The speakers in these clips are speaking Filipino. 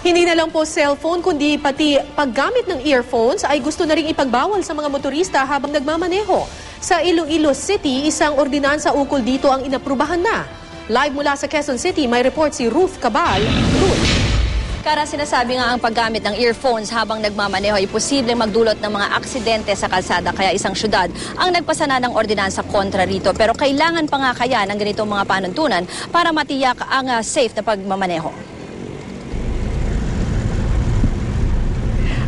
Hindi na lang po cellphone kundi pati paggamit ng earphones ay gusto na ring ipagbawal sa mga motorista habang nagmamaneho. Sa Iloilo City, isang ordinansa ukol dito ang inaprubahan na. Live mula sa Quezon City, may report si Ruth Cabal. Ruth. Kara, sinasabi nga ang paggamit ng earphones habang nagmamaneho ay posibleng magdulot ng mga aksidente sa kalsada. Kaya isang syudad ang nagpasana ng ordinansa kontra rito. Pero kailangan pa nga kaya ng ganitong mga panuntunan para matiyak ang safe na pagmamaneho.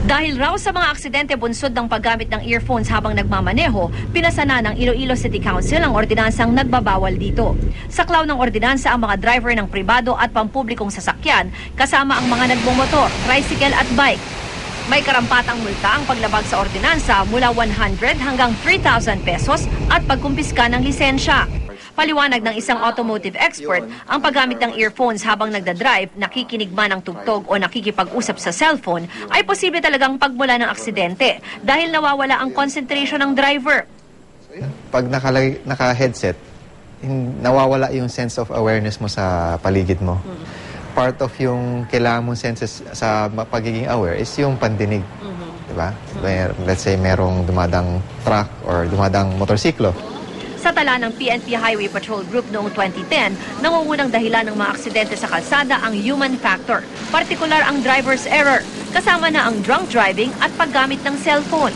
Dahil raw sa mga aksidente bunsod ng paggamit ng earphones habang nagmamaneho, pinasana ng Iloilo City Council ang ordinansang nagbabawal dito. Saklaw ng ordinansa ang mga driver ng pribado at pampublikong sasakyan, kasama ang mga nagmumotor, tricycle at bike. May karampatang multa ang paglabag sa ordinansa mula 100 hanggang 3,000 pesos at pagkumpiska ng lisensya. Paliwanag ng isang automotive expert, ang paggamit ng earphones habang nagdadrive, nakikinig man ng tugtog o nakikipag-usap sa cellphone ay posible talagang pagmula ng aksidente dahil nawawala ang concentration ng driver. Pag naka-headset, nawawala yung sense of awareness mo sa paligid mo. Part of yung kailangan mong senses sa pagiging aware is yung pandinig. Diba? Let's say merong dumadang truck or dumadang motorsiklo. Sa tala ng PNP Highway Patrol Group noong 2010, nangungunang dahilan ng mga aksidente sa kalsada ang human factor, partikular ang driver's error, kasama na ang drunk driving at paggamit ng cellphone.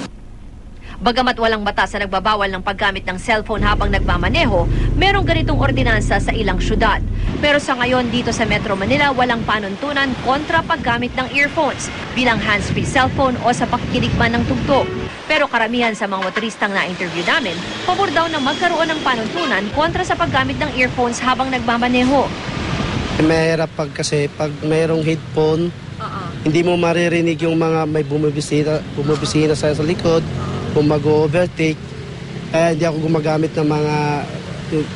Bagamat walang batas na nagbabawal ng paggamit ng cellphone habang nagmamaneho, merong ganitong ordinansa sa ilang syudad. Pero sa ngayon dito sa Metro Manila, walang panuntunan kontra paggamit ng earphones bilang hands-free cellphone o sa pakikinig man ng tugtog. Pero karamihan sa mga motoristang na-interview namin, pabor daw na magkaroon ng panuntunan kontra sa paggamit ng earphones habang nagmamaneho. Mahirap kasi pag mayroong headphone, hindi mo maririnig yung mga may bumibisita sa likod, kung mag-overtake. Kaya hindi ako gumagamit ng mga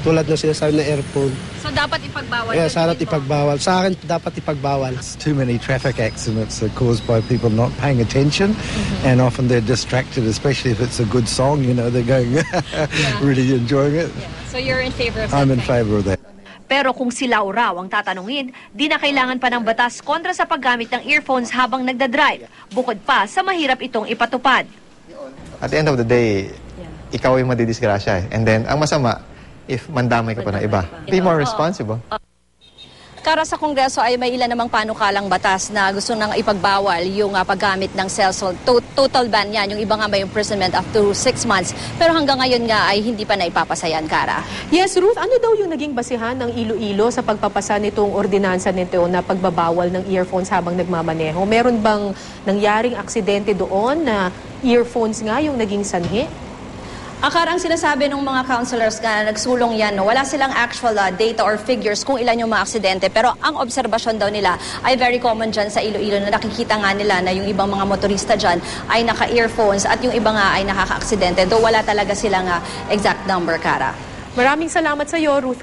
tulad ng sinasabi na earphone. So dapat ipagbawal? Kaya sana ipagbawal. Sa akin dapat ipagbawal. Too many traffic accidents are caused by people not paying attention, and often they're distracted, especially if it's a good song, you know, they're going really enjoying it. Yeah. So you're in favor of that? I'm in favor of that. Pero kung sila raw ang tatanungin, di na kailangan pa ng batas kontra sa paggamit ng earphones habang nagdadrive. Bukod pa sa mahirap itong ipatupad. At the end of the day, ikaw yung madidisgrasya eh. And then, ang masama, if mandamay ka pa ng iba. Be more responsible. Kara, sa Kongreso ay may ilan namang panukalang batas na gusto nang ipagbawal yung paggamit ng cellphone. Total ban yan. Yung iba nga may imprisonment up to 6 months. Pero hanggang ngayon nga ay hindi pa naipapasayan, Kara. Yes, Ruth, ano daw yung naging basihan ng Iloilo sa pagpapasa nitong ordinansa nito na pagbabawal ng earphones habang nagmamaneho? Meron bang nangyaring aksidente doon na earphones nga yung naging sanhi? Ang sinasabi ng mga counselors na nagsulong yan, no, wala silang actual data or figures kung ilan yung mga aksidente. Pero ang obserbasyon daw nila ay very common dyan sa Iloilo na nakikita nga nila na yung ibang mga motorista dyan ay naka-earphones at yung iba nga ay nakaka-aksidente. Though wala talaga silang exact number, Kara. Maraming salamat sa iyo, Ruth.